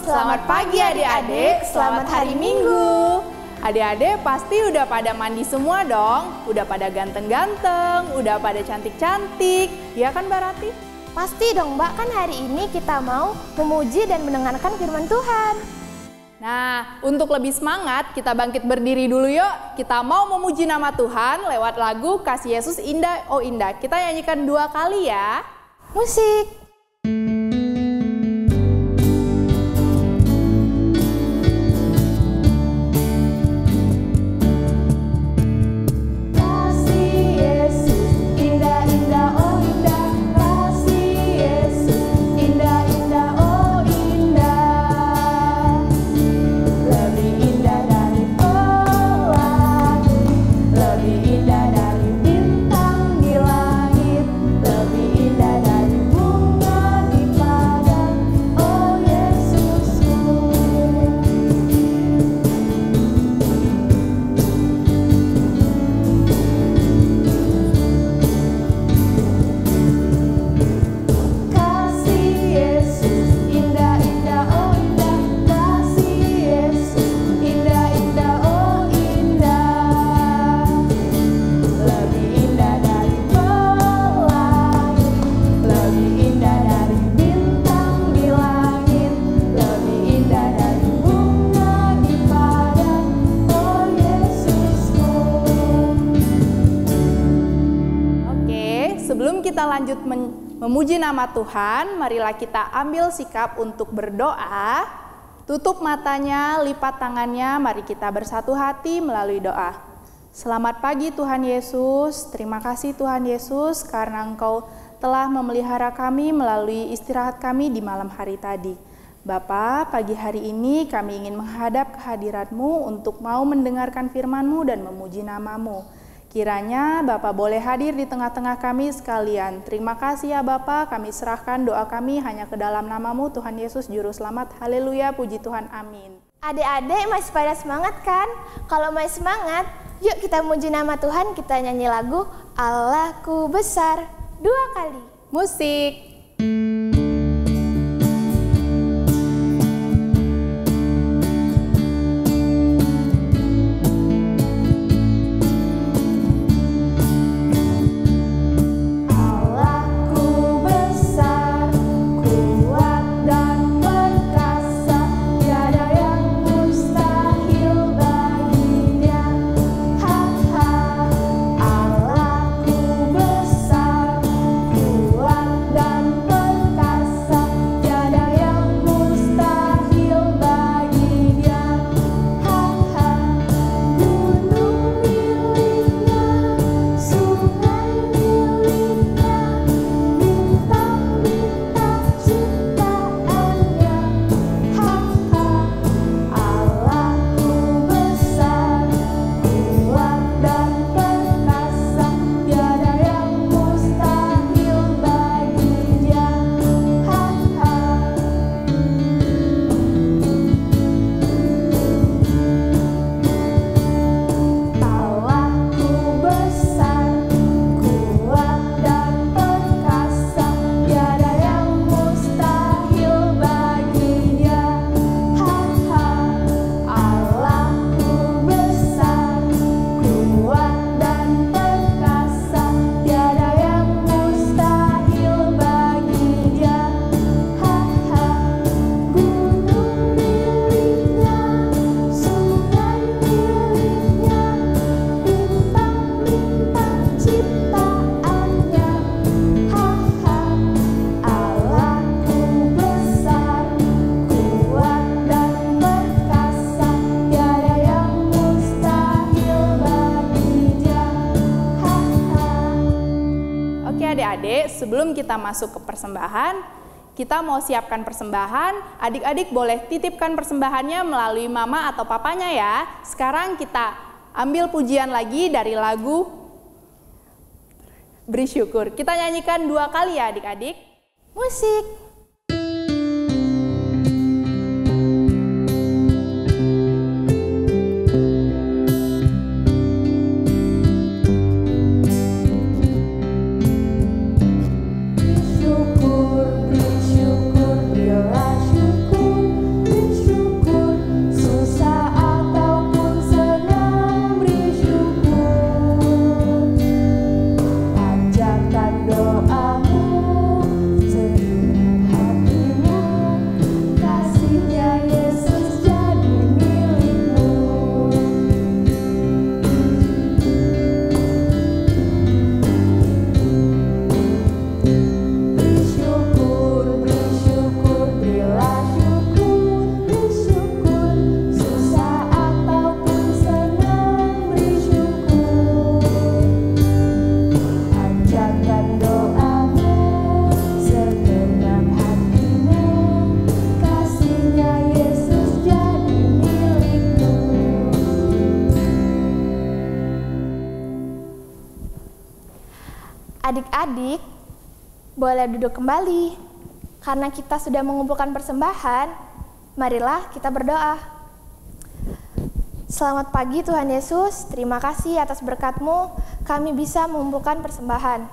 Selamat pagi adik-adik, selamat hari Minggu. Adik-adik pasti udah pada mandi semua dong, udah pada ganteng-ganteng, udah pada cantik-cantik, ya kan Mbak Rati? Pasti dong Mbak, kan hari ini kita mau memuji dan mendengarkan firman Tuhan. Nah, untuk lebih semangat, kita bangkit berdiri dulu yuk. Kita mau memuji nama Tuhan lewat lagu Kasih Yesus Indah Oh Indah. Kita nyanyikan 2 kali ya. Musik. Sebelum kita lanjut memuji nama Tuhan, marilah kita ambil sikap untuk berdoa. Tutup matanya, lipat tangannya, mari kita bersatu hati melalui doa. Selamat pagi Tuhan Yesus, terima kasih Tuhan Yesus karena Engkau telah memelihara kami melalui istirahat kami di malam hari tadi. Bapa, pagi hari ini kami ingin menghadap kehadirat-Mu untuk mau mendengarkan firman-Mu dan memuji nama-Mu. Kiranya Bapak boleh hadir di tengah-tengah kami sekalian. Terima kasih ya Bapak, kami serahkan doa kami hanya ke dalam nama-Mu Tuhan Yesus Juru Selamat. Haleluya, puji Tuhan, amin. Adik-adik masih pada semangat kan? Kalau masih semangat, yuk kita muji nama Tuhan, kita nyanyi lagu Allahku Besar 2 kali. Musik. Adik-adik, sebelum kita masuk ke persembahan, kita mau siapkan persembahan. Adik-adik boleh titipkan persembahannya melalui mama atau papanya ya. Sekarang kita ambil pujian lagi dari lagu Beri Syukur. Kita nyanyikan 2 kali ya adik-adik. Musik. Syukur, beri syukur, berilah syukur. Adik-adik, boleh duduk kembali. Karena kita sudah mengumpulkan persembahan, marilah kita berdoa. Selamat pagi Tuhan Yesus, terima kasih atas berkat-Mu, kami bisa mengumpulkan persembahan.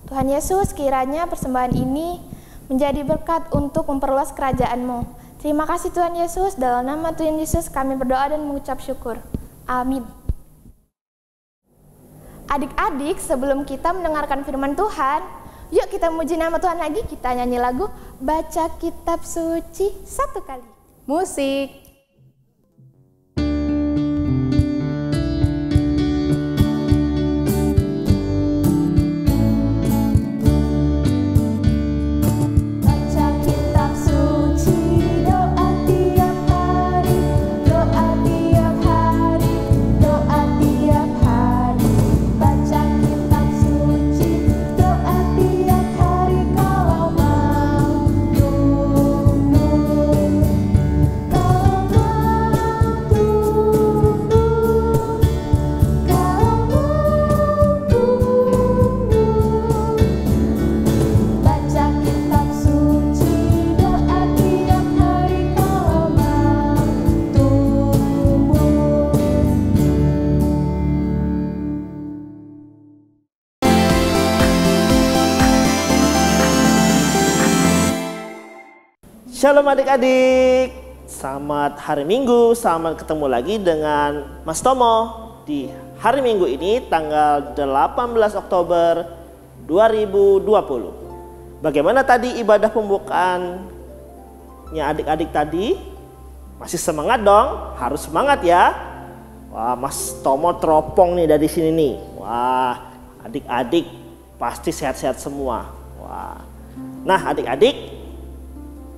Tuhan Yesus, kiranya persembahan ini menjadi berkat untuk memperluas kerajaan-Mu. Terima kasih Tuhan Yesus, dalam nama Tuhan Yesus kami berdoa dan mengucap syukur. Amin. Adik-adik, sebelum kita mendengarkan firman Tuhan, yuk kita muji nama Tuhan lagi, kita nyanyi lagu Baca Kitab Suci satu kali. Musik. Shalom adik-adik, selamat hari Minggu, selamat ketemu lagi dengan Mas Tomo di hari Minggu ini tanggal 18 Oktober 2020. Bagaimana tadi ibadah pembukaannya adik-adik tadi? Masih semangat dong? Harus semangat ya. Wah, Mas Tomo teropong nih dari sini nih. Wah, adik-adik pasti sehat-sehat semua. Wah. Nah, adik-adik,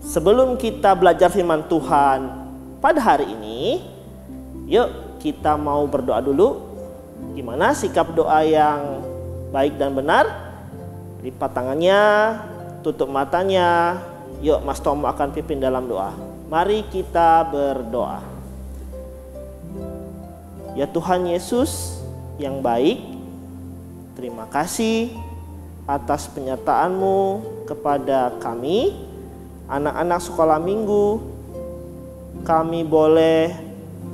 sebelum kita belajar firman Tuhan pada hari ini, yuk kita mau berdoa dulu. Gimana sikap doa yang baik dan benar? Lipat tangannya, tutup matanya. Yuk Mas Tomo akan pimpin dalam doa. Mari kita berdoa. Ya Tuhan Yesus yang baik, terima kasih atas penyertaan-Mu kepada kami, anak-anak sekolah minggu. Kami boleh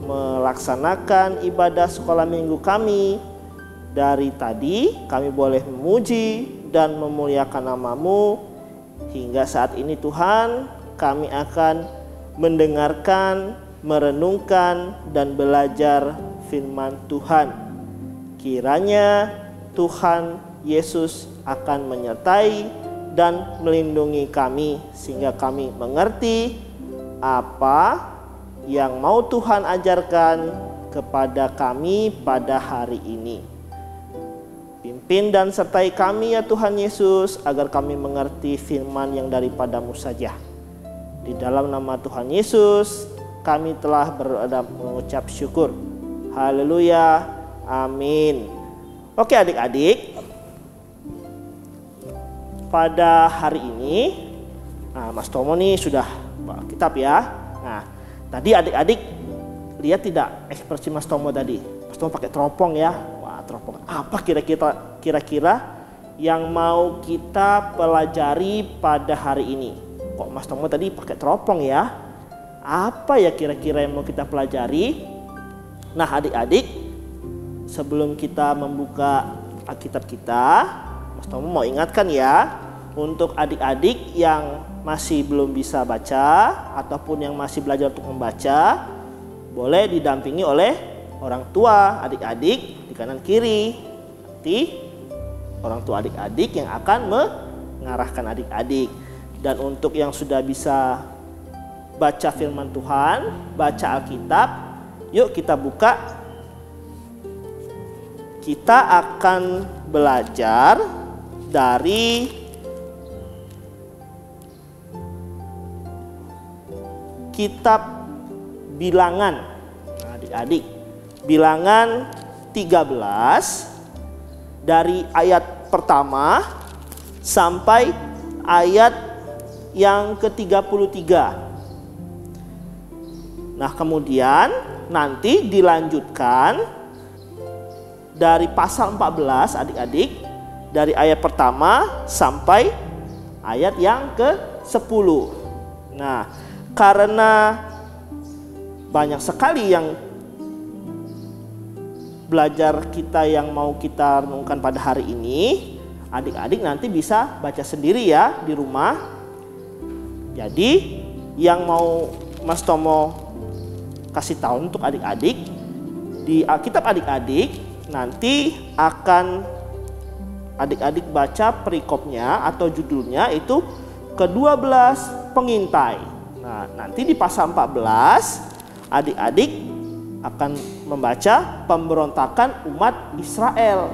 melaksanakan ibadah sekolah minggu kami. Dari tadi kami boleh memuji dan memuliakan nama-Mu. Hingga saat ini Tuhan, kami akan mendengarkan, merenungkan, dan belajar firman Tuhan. Kiranya Tuhan Yesus akan menyertai dan melindungi kami sehingga kami mengerti apa yang mau Tuhan ajarkan kepada kami pada hari ini. Pimpin dan sertai kami ya Tuhan Yesus agar kami mengerti firman yang daripada-Mu saja. Di dalam nama Tuhan Yesus kami telah berdoa mengucap syukur. Haleluya. Amin. Oke adik-adik, pada hari ini, nah Mas Tomo nih sudah bawa kitab ya. Nah, tadi adik-adik lihat tidak ekspresi Mas Tomo tadi? Mas Tomo pakai teropong ya. Wah, teropong. Apa kira-kira yang mau kita pelajari pada hari ini? Kok Mas Tomo tadi pakai teropong ya? Apa ya kira-kira yang mau kita pelajari? Nah, adik-adik, sebelum kita membuka Alkitab kita, Mas Tomo mau ingatkan ya, untuk adik-adik yang masih belum bisa baca ataupun yang masih belajar untuk membaca, boleh didampingi oleh orang tua adik-adik di kanan kiri. Nanti orang tua adik-adik yang akan mengarahkan adik-adik. Dan untuk yang sudah bisa baca firman Tuhan, baca Alkitab, yuk kita buka. Kita akan belajar dari kitab Bilangan. Adik-adik, Bilangan 13 dari ayat pertama sampai ayat yang ke-33. Nah, kemudian nanti dilanjutkan dari pasal 14 adik-adik dari ayat pertama sampai ayat yang ke-10. Nah, karena banyak sekali yang belajar kita yang mau kita renungkan pada hari ini, adik-adik nanti bisa baca sendiri ya di rumah. Jadi yang mau Mas Tomo kasih tahu untuk adik-adik, di Alkitab adik-adik nanti akan adik-adik baca perikopnya atau judulnya itu ke-12 pengintai. Nah, nanti di pasal 14 adik-adik akan membaca pemberontakan umat Israel.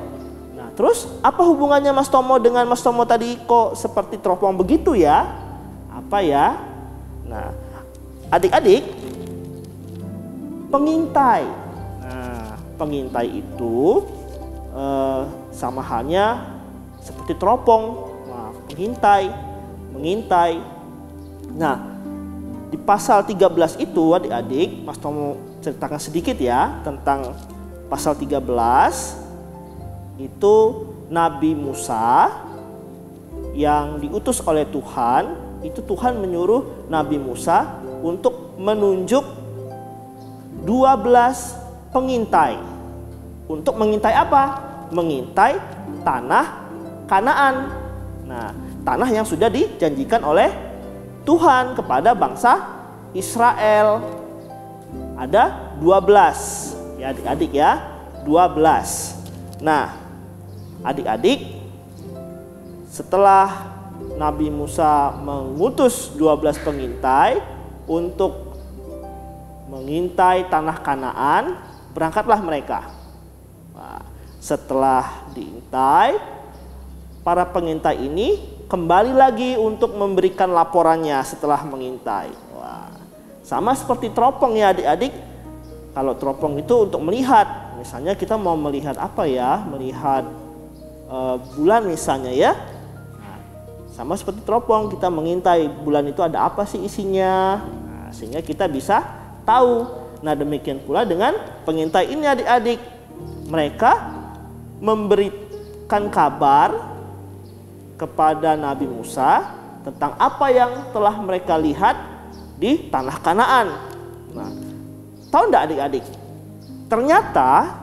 Nah, terus apa hubungannya Mas Tomo dengan Mas Tomo tadi kok seperti teropong begitu ya? Apa ya? Nah, adik-adik, pengintai. Nah, pengintai itu sama halnya seperti teropong. Nah, mengintai. Nah, di pasal 13 itu adik-adik, Mas Tomo ceritakan sedikit ya tentang pasal 13. Itu Nabi Musa yang diutus oleh Tuhan. Itu Tuhan menyuruh Nabi Musa untuk menunjuk 12 pengintai. Untuk mengintai apa? Mengintai tanah Kanaan. Nah, tanah yang sudah dijanjikan oleh Tuhan kepada bangsa Israel. Ada 12 ya adik-adik ya, 12. Nah, adik-adik, setelah Nabi Musa mengutus 12 pengintai untuk mengintai tanah Kanaan, berangkatlah mereka. Nah, setelah diintai, para pengintai ini kembali lagi untuk memberikan laporannya setelah mengintai. Wah, sama seperti teropong ya adik-adik. Kalau teropong itu untuk melihat, misalnya kita mau melihat apa ya, melihat bulan misalnya ya. Nah, sama seperti teropong, kita mengintai bulan itu ada apa sih isinya. Nah, sehingga kita bisa tahu. Nah, demikian pula dengan pengintai ini adik-adik. Mereka memberikan kabar kepada Nabi Musa tentang apa yang telah mereka lihat di tanah Kanaan. Nah, tahu enggak adik-adik? Ternyata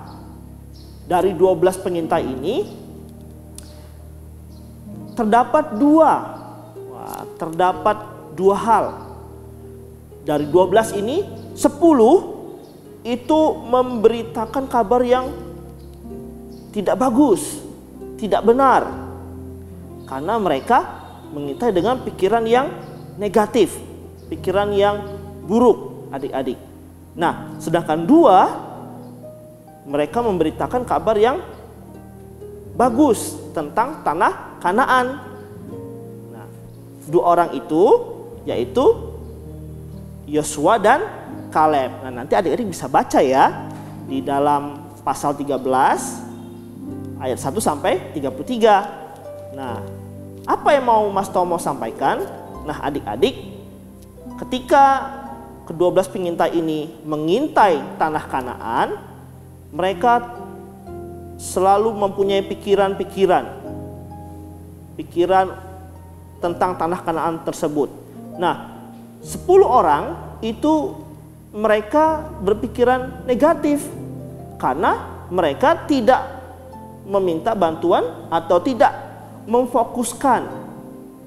dari 12 pengintai ini terdapat dua hal. Dari 12 ini 10 itu memberitakan kabar yang tidak bagus, tidak benar. Karena mereka mengintai dengan pikiran yang negatif, pikiran yang buruk adik-adik. Nah, sedangkan 2 mereka memberitakan kabar yang bagus tentang tanah Kanaan. Nah, 2 orang itu yaitu Yosua dan Kaleb. Nah, nanti adik-adik bisa baca ya di dalam pasal 13 ayat 1 sampai 33. Nah, apa yang mau Mas Tomo sampaikan? Nah, adik-adik, ketika ke-12 pengintai ini mengintai tanah Kanaan, mereka selalu mempunyai pikiran tentang tanah Kanaan tersebut. Nah, 10 orang itu mereka berpikiran negatif karena mereka tidak meminta bantuan atau tidak memfokuskan.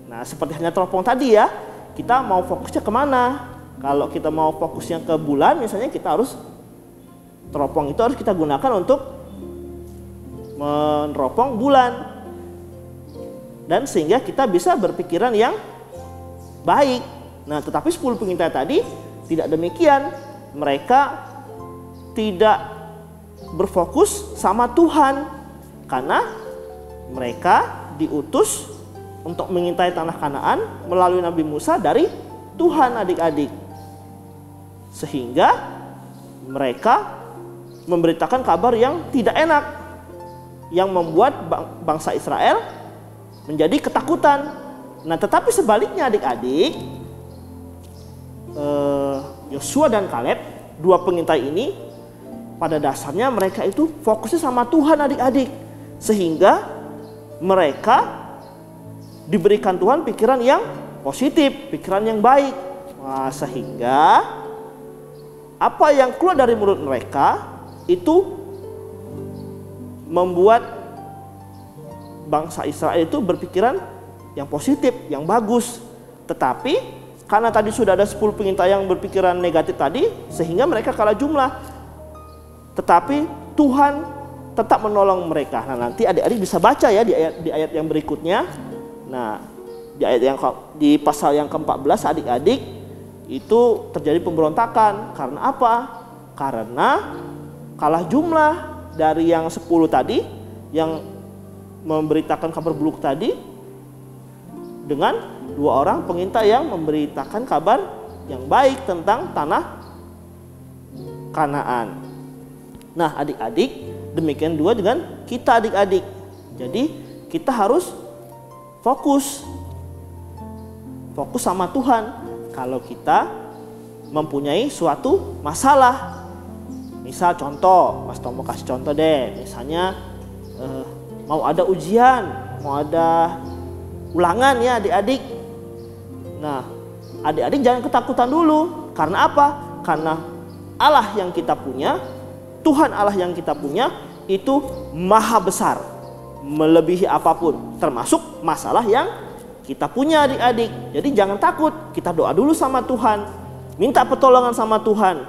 Nah, seperti hanya teropong tadi ya, kita mau fokusnya kemana? Kalau kita mau fokusnya ke bulan misalnya, kita harus teropong itu harus kita gunakan untuk meneropong bulan. Dan sehingga kita bisa berpikiran yang baik. Nah, tetapi 10 pengintai tadi tidak demikian. Mereka tidak berfokus sama Tuhan karena mereka diutus untuk mengintai tanah Kanaan melalui Nabi Musa dari Tuhan adik-adik. Sehingga mereka memberitakan kabar yang tidak enak, yang membuat bangsa Israel menjadi ketakutan. Nah, tetapi sebaliknya adik-adik, Yosua dan Kaleb, 2 pengintai ini, pada dasarnya mereka itu fokusnya sama Tuhan adik-adik. Sehingga mereka diberikan Tuhan pikiran yang positif, pikiran yang baik. Nah, sehingga apa yang keluar dari mulut mereka itu membuat bangsa Israel itu berpikiran yang positif, yang bagus. Tetapi karena tadi sudah ada 10 pengintai yang berpikiran negatif tadi, sehingga mereka kalah jumlah. Tetapi Tuhan tetap menolong mereka. Nah, nanti adik-adik bisa baca ya di ayat yang berikutnya. Nah, di pasal yang ke-14 adik-adik itu terjadi pemberontakan. Karena apa? Karena kalah jumlah dari yang 10 tadi yang memberitakan kabar buruk tadi dengan 2 orang pengintai yang memberitakan kabar yang baik tentang tanah Kanaan. Nah, adik-adik, demikian juga dengan kita adik-adik. Jadi kita harus fokus sama Tuhan. Kalau kita mempunyai suatu masalah, misal contoh, Mas Tomo kasih contoh deh, misalnya mau ada ujian, mau ada ulangan ya adik-adik. Nah, adik-adik jangan ketakutan dulu. Karena apa? Karena Allah yang kita punya, Tuhan Allah yang kita punya itu maha besar, melebihi apapun, termasuk masalah yang kita punya adik-adik. Jadi jangan takut, kita doa dulu sama Tuhan, minta pertolongan sama Tuhan.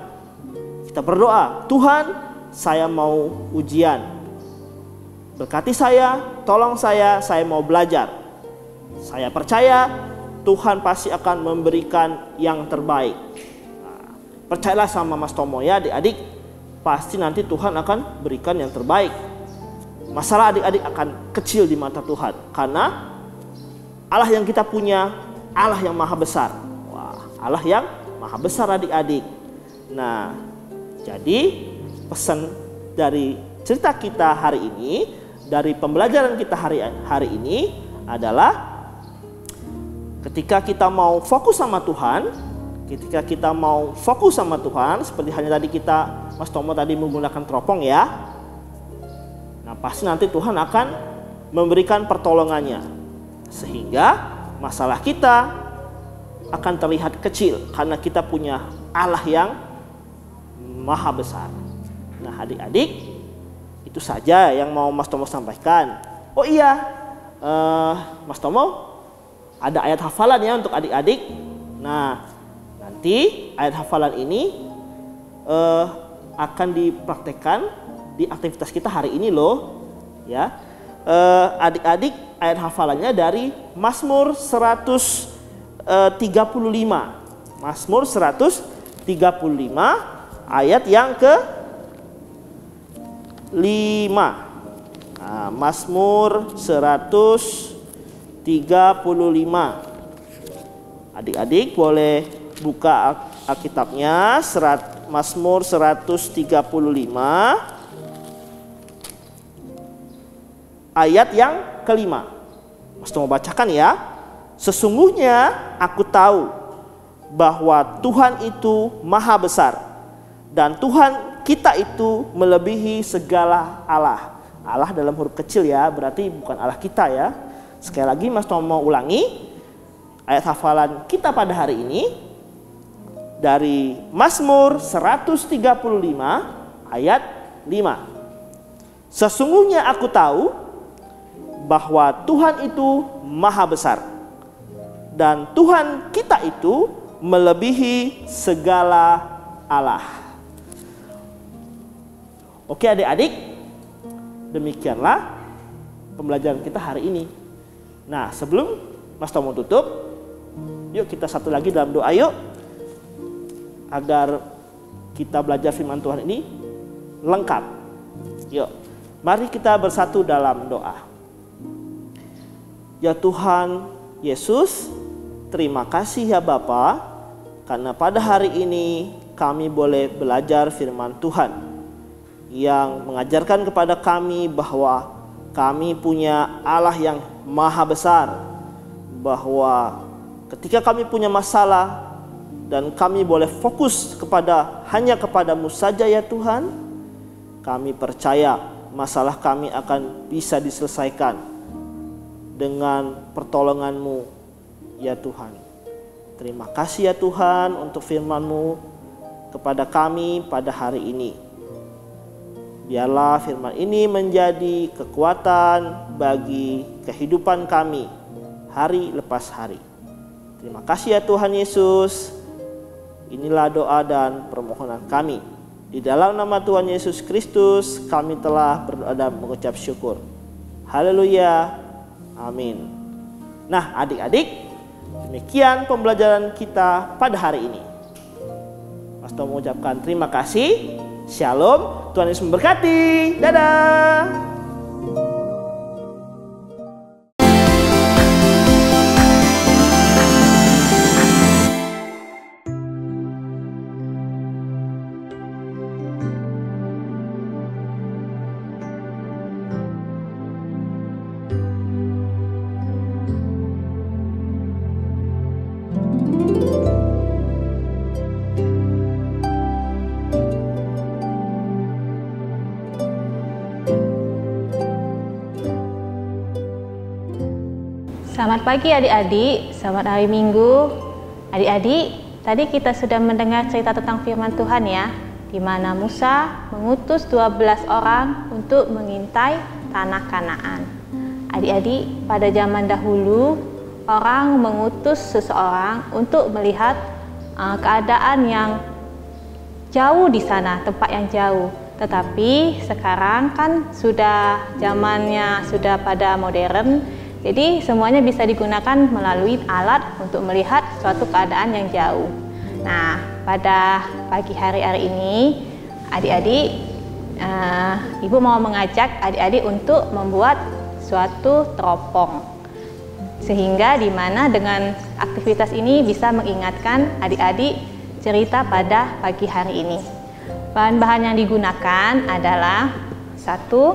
Kita berdoa, Tuhan, saya mau ujian, berkati saya, tolong saya mau belajar. Saya percaya Tuhan pasti akan memberikan yang terbaik. Nah, percayalah sama Mas Tomo ya adik-adik, pasti nanti Tuhan akan berikan yang terbaik. Masalah adik-adik akan kecil di mata Tuhan, karena Allah yang kita punya, Allah yang maha besar. Wah, Allah yang maha besar adik-adik. Nah, jadi pesan dari cerita kita hari ini, dari pembelajaran kita hari ini adalah ketika kita mau fokus sama Tuhan, seperti hanya tadi Mas Tomo tadi menggunakan teropong ya. Nah, pasti nanti Tuhan akan memberikan pertolongannya, sehingga masalah kita akan terlihat kecil karena kita punya Allah yang maha besar. Nah, adik-adik, itu saja yang mau Mas Tomo sampaikan. Oh iya, Mas Tomo ada ayat hafalan ya untuk adik-adik. Nah, nanti ayat hafalan ini akan dipraktekkan di aktivitas kita hari ini loh. Ya, adik-adik, ayat hafalannya dari Mazmur 135. Mazmur 135 ayat yang ke-5. Nah, Mazmur 135. Adik-adik boleh buka Alkitabnya, Mazmur 135 ayat yang ke-5. Mas mau bacakan ya. Sesungguhnya aku tahu bahwa Tuhan itu maha besar dan Tuhan kita itu melebihi segala Allah. Allah dalam huruf kecil ya, berarti bukan Allah kita ya. Sekali lagi Mas Tom mau ulangi ayat hafalan kita pada hari ini dari Mazmur 135 ayat 5. Sesungguhnya aku tahu bahwa Tuhan itu maha besar dan Tuhan kita itu melebihi segala Allah. Oke adik-adik, demikianlah pembelajaran kita hari ini. Nah, sebelum Mas Tomo tutup, yuk kita satu lagi dalam doa yuk, agar kita belajar firman Tuhan ini lengkap. Yuk, mari kita bersatu dalam doa. Ya Tuhan Yesus, terima kasih ya Bapa, karena pada hari ini kami boleh belajar firman Tuhan yang mengajarkan kepada kami bahwa kami punya Allah yang maha besar, bahwa ketika kami punya masalah dan kami boleh fokus hanya kepadamu saja ya Tuhan, kami percaya masalah kami akan bisa diselesaikan dengan pertolongan-Mu ya Tuhan. Terima kasih ya Tuhan untuk firman-Mu kepada kami pada hari ini. Biarlah firman ini menjadi kekuatan bagi kehidupan kami hari lepas hari. Terima kasih ya Tuhan Yesus. Inilah doa dan permohonan kami. Di dalam nama Tuhan Yesus Kristus kami telah berdoa dan mengucap syukur. Haleluya. Amin. Nah adik-adik, demikian pembelajaran kita pada hari ini. Mas Tom mengucapkan terima kasih. Shalom, Tuhan Yesus memberkati. Dadah. Selamat pagi adik-adik, selamat hari Minggu. Adik-adik, tadi kita sudah mendengar cerita tentang firman Tuhan ya, di mana Musa mengutus 12 orang untuk mengintai tanah Kanaan. Adik-adik, pada zaman dahulu, orang mengutus seseorang untuk melihat keadaan yang jauh di sana, tempat yang jauh. Tetapi sekarang kan sudah zamannya sudah pada modern. Jadi semuanya bisa digunakan melalui alat untuk melihat suatu keadaan yang jauh. Nah, pada pagi hari ini, adik-adik, Ibu mau mengajak adik-adik untuk membuat suatu teropong. Sehingga di mana dengan aktivitas ini bisa mengingatkan adik-adik cerita pada pagi hari ini. Bahan-bahan yang digunakan adalah satu,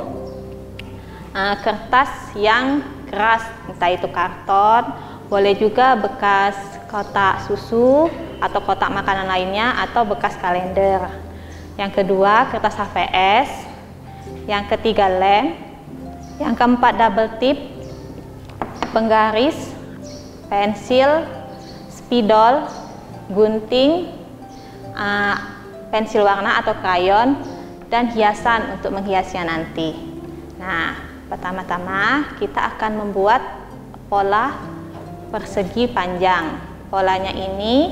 kertas yang keras, entah itu karton, boleh juga bekas kotak susu atau kotak makanan lainnya, atau bekas kalender. Yang kedua, kertas HVS. Yang ketiga, lem. Yang keempat, double tip, penggaris, pensil, spidol, gunting, pensil warna atau krayon, dan hiasan untuk menghiasnya nanti. Nah, pertama-tama kita akan membuat pola persegi panjang. Polanya ini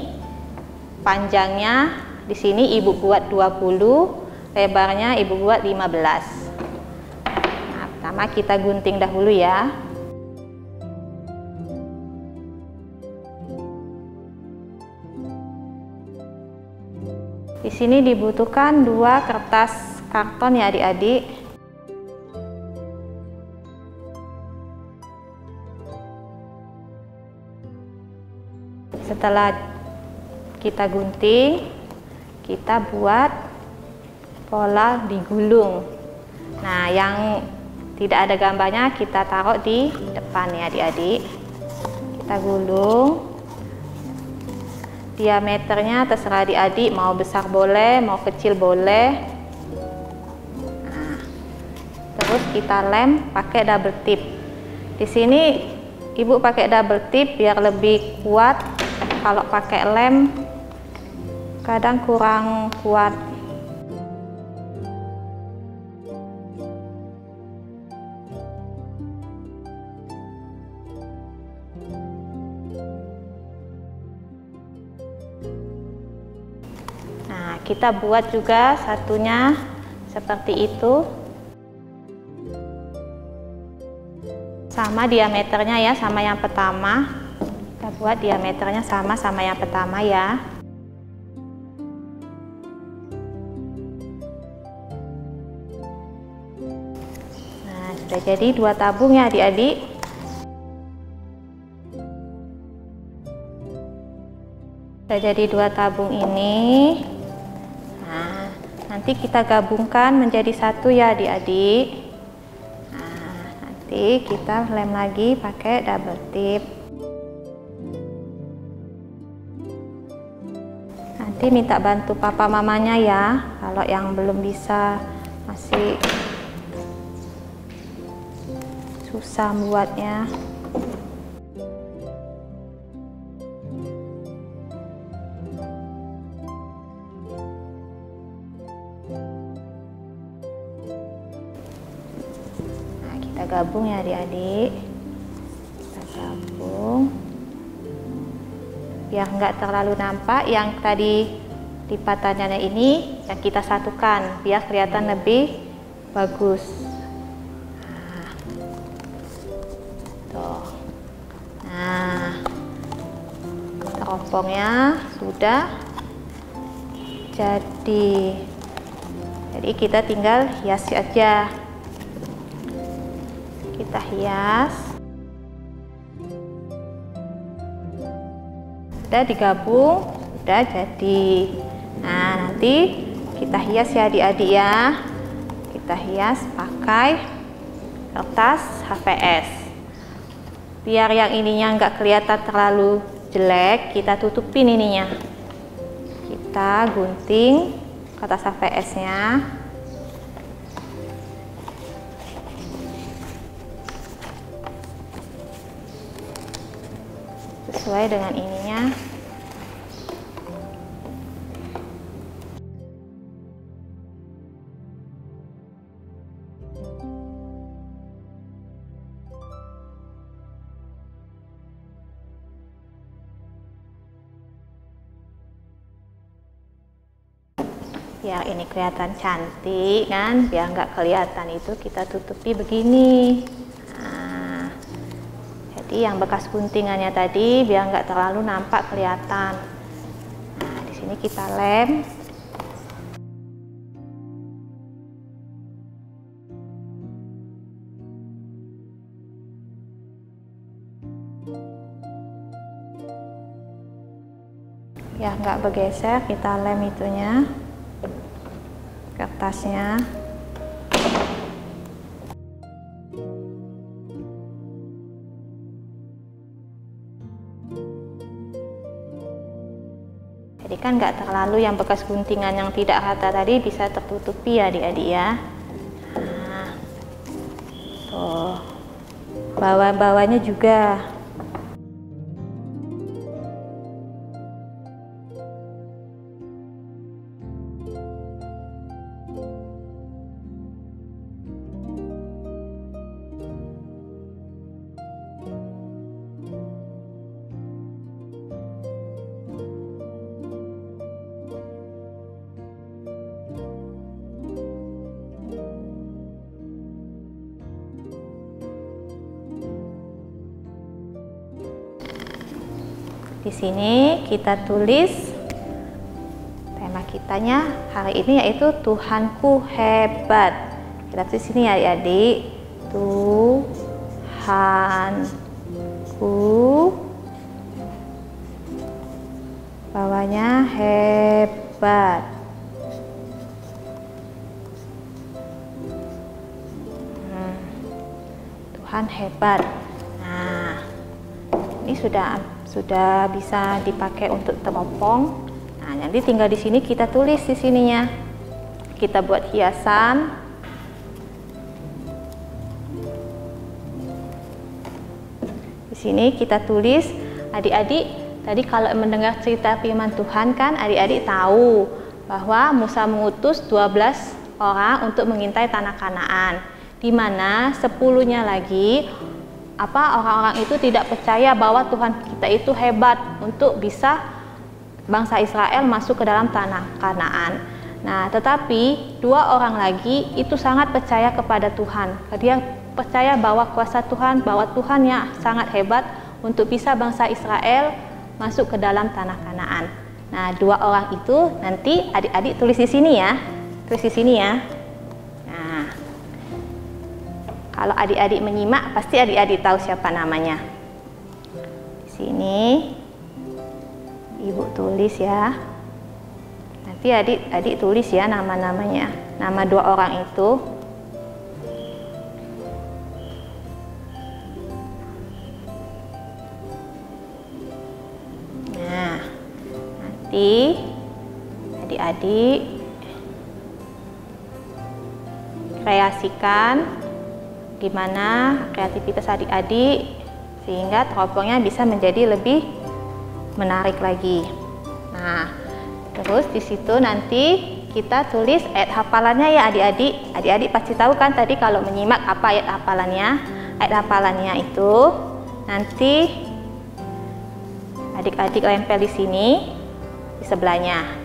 panjangnya di sini Ibu buat 20, lebarnya Ibu buat 15. Nah, pertama kita gunting dahulu ya. Di sini dibutuhkan 2 kertas karton ya adik-adik. Setelah kita gunting, kita buat pola digulung. Nah, yang tidak ada gambarnya kita taruh di depan ya adik-adik. Kita gulung. Diameternya terserah adik-adik, mau besar boleh, mau kecil boleh. Nah, terus kita lem pakai double tip. Di sini Ibu pakai double tip biar lebih kuat. Kalau pakai lem kadang kurang kuat. Nah, kita buat juga satunya seperti itu. Sama diameternya ya, sama yang pertama. Kita buat diameternya sama yang pertama ya. Nah, sudah jadi 2 tabung ya adik-adik. Sudah jadi 2 tabung ini. Nah, nanti kita gabungkan menjadi 1 ya adik-adik. Nah, nanti kita lem lagi pakai double tip. Nanti minta bantu papa mamanya ya, kalau yang belum bisa, masih susah buatnya. Kita gabung ya adik-adik. Kita gabung. Biar nggak terlalu nampak yang tadi lipatannya ini, yang kita satukan biar kelihatan lebih bagus. Nah, tuh. Nah, teropongnya sudah jadi kita tinggal hias aja. Kita hias. Udah digabung, udah jadi. Nah, nanti kita hias ya adik-adik ya. Kita hias pakai kertas HVS. Biar yang ininya nggak kelihatan terlalu jelek, kita tutupin ininya. Kita gunting kertas HVS-nya. Sesuai dengan ininya. Biar ini kelihatan cantik kan, biar nggak kelihatan itu kita tutupi begini. Nah, jadi yang bekas guntingannya tadi biar nggak terlalu nampak kelihatan. Nah, di sini kita lem. Ya nggak bergeser, kita lem itunya. Kertasnya. Jadi kan nggak terlalu yang bekas guntingan yang tidak rata tadi bisa tertutupi ya adik-adik ya. Nah, tuh bawah-bawahnya juga. Di sini kita tulis tema kitanya hari ini yaitu Tuhanku hebat. Kita tulis sini ya adik-adik. Tuhanku, bawahnya hebat. Tuhan hebat. Nah, ini sudah bisa dipakai untuk teropong. Nah, nanti tinggal di sini kita tulis di sininya. Kita buat hiasan. Di sini kita tulis, adik-adik, tadi kalau mendengar cerita firman Tuhan kan adik-adik tahu bahwa Musa mengutus 12 orang untuk mengintai tanah Kanaan, di mana 10-nya lagi orang-orang itu tidak percaya bahwa Tuhan kita itu hebat untuk bisa bangsa Israel masuk ke dalam tanah Kanaan. Nah, tetapi 2 orang lagi itu sangat percaya kepada Tuhan. Dia percaya bahwa kuasa Tuhan, bahwa Tuhan yang sangat hebat untuk bisa bangsa Israel masuk ke dalam tanah Kanaan. Nah, 2 orang itu nanti adik-adik tulis di sini ya. Tulis di sini ya. Nah, kalau adik-adik menyimak, pasti adik-adik tahu siapa namanya. Di sini, Ibu tulis ya. Nanti adik-adik tulis ya nama-namanya, nama 2 orang itu. Nah, nanti adik-adik kreasikan gimana kreativitas adik-adik sehingga teropongnya bisa menjadi lebih menarik lagi. Nah, terus di situ nanti kita tulis ayat hafalannya ya adik-adik. Adik-adik pasti tahu kan tadi kalau menyimak apa ayat hafalannya. Ayat hafalannya itu nanti adik-adik lempel di sini, di sebelahnya.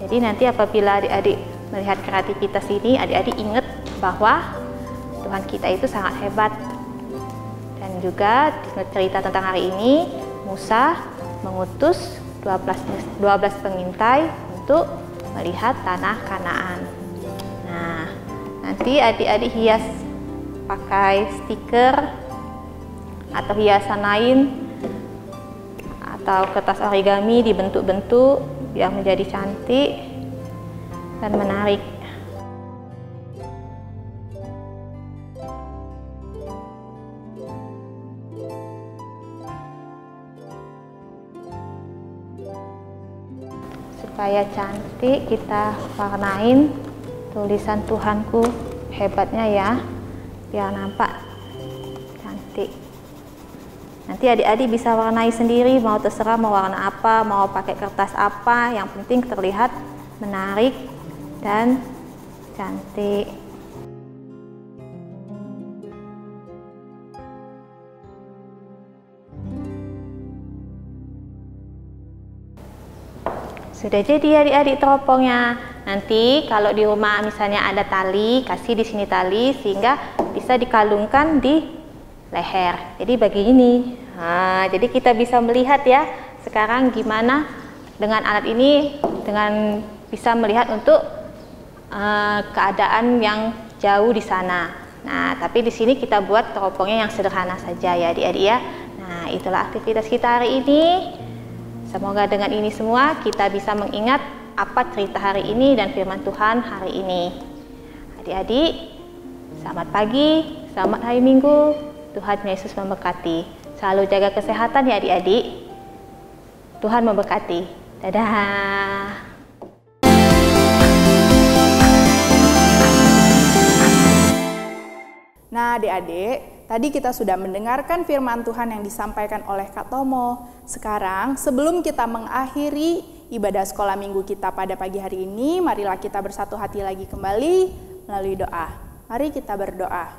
Jadi nanti apabila adik-adik melihat kreativitas ini, adik-adik ingat bahwa Tuhan kita itu sangat hebat. Dan juga cerita tentang hari ini, Musa mengutus 12 pengintai untuk melihat tanah Kanaan. Nah, nanti adik-adik hias pakai stiker atau hiasan lain atau kertas origami dibentuk-bentuk biar menjadi cantik dan menarik. Supaya cantik kita warnain tulisan Tuhanku hebatnya ya, biar nampak cantik. Nanti adik-adik bisa warnai sendiri, mau terserah mau warna apa, mau pakai kertas apa, yang penting terlihat menarik dan cantik. Sudah jadi adik-adik teropongnya. Nanti kalau di rumah misalnya ada tali, kasih di sini tali sehingga bisa dikalungkan di leher. Jadi begini. Nah, jadi kita bisa melihat ya sekarang gimana dengan alat ini, dengan bisa melihat untuk keadaan yang jauh di sana. Nah, tapi di sini kita buat teropongnya yang sederhana saja ya adik-adik ya. Nah, itulah aktivitas kita hari ini. Semoga dengan ini semua kita bisa mengingat apa cerita hari ini dan firman Tuhan hari ini. Adik-adik, selamat pagi, selamat hari Minggu. Tuhan Yesus memberkati. Selalu jaga kesehatan ya adik-adik. Tuhan memberkati. Dadah. Nah adik-adik, tadi kita sudah mendengarkan firman Tuhan yang disampaikan oleh Kak Tomo. Sekarang sebelum kita mengakhiri ibadah sekolah minggu kita pada pagi hari ini, marilah kita bersatu hati lagi kembali melalui doa. Mari kita berdoa.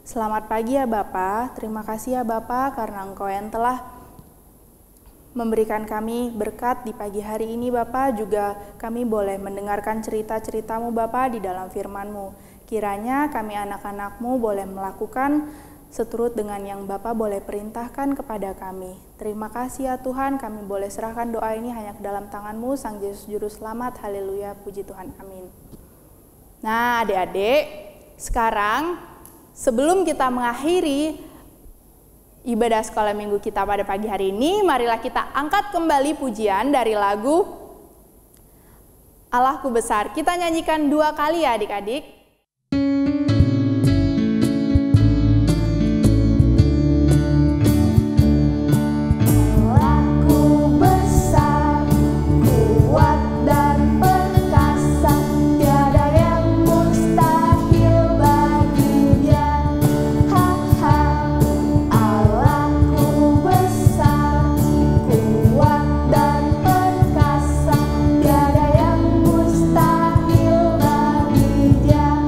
Selamat pagi ya Bapa, terima kasih ya Bapa karena Engkau yang telah memberikan kami berkat di pagi hari ini Bapa, juga kami boleh mendengarkan cerita-cerita-Mu Bapa di dalam firman-Mu. Kiranya kami anak-anak-Mu boleh melakukan seturut dengan yang Bapa boleh perintahkan kepada kami. Terima kasih ya Tuhan, kami boleh serahkan doa ini hanya ke dalam tangan-Mu, Sang Yesus Juru Selamat. Haleluya, puji Tuhan, amin. Nah adik-adik, sekarang sebelum kita mengakhiri ibadah sekolah minggu kita pada pagi hari ini, marilah kita angkat kembali pujian dari lagu Allahku Besar. Kita nyanyikan 2 kali ya adik-adik. Tiada yang mustahil bagi Dia.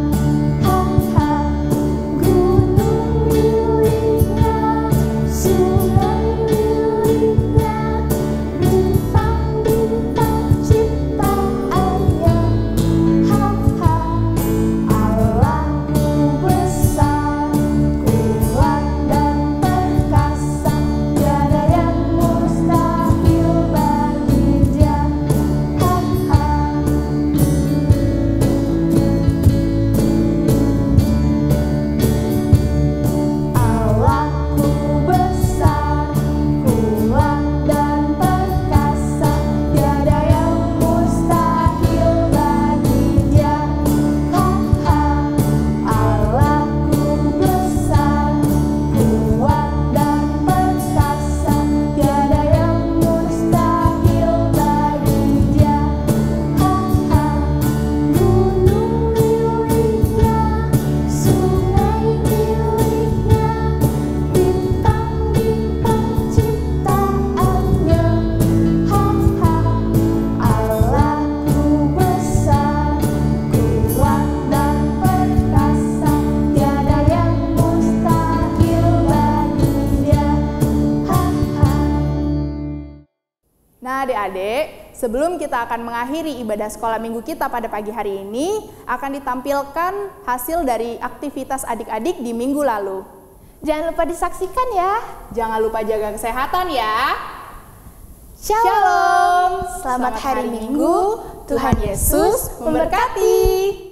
adik-adik, sebelum kita akan mengakhiri ibadah sekolah minggu kita pada pagi hari ini, akan ditampilkan hasil dari aktivitas adik-adik di minggu lalu. Jangan lupa disaksikan ya. Jangan lupa jaga kesehatan ya. Shalom. Selamat hari Minggu. Tuhan Yesus memberkati.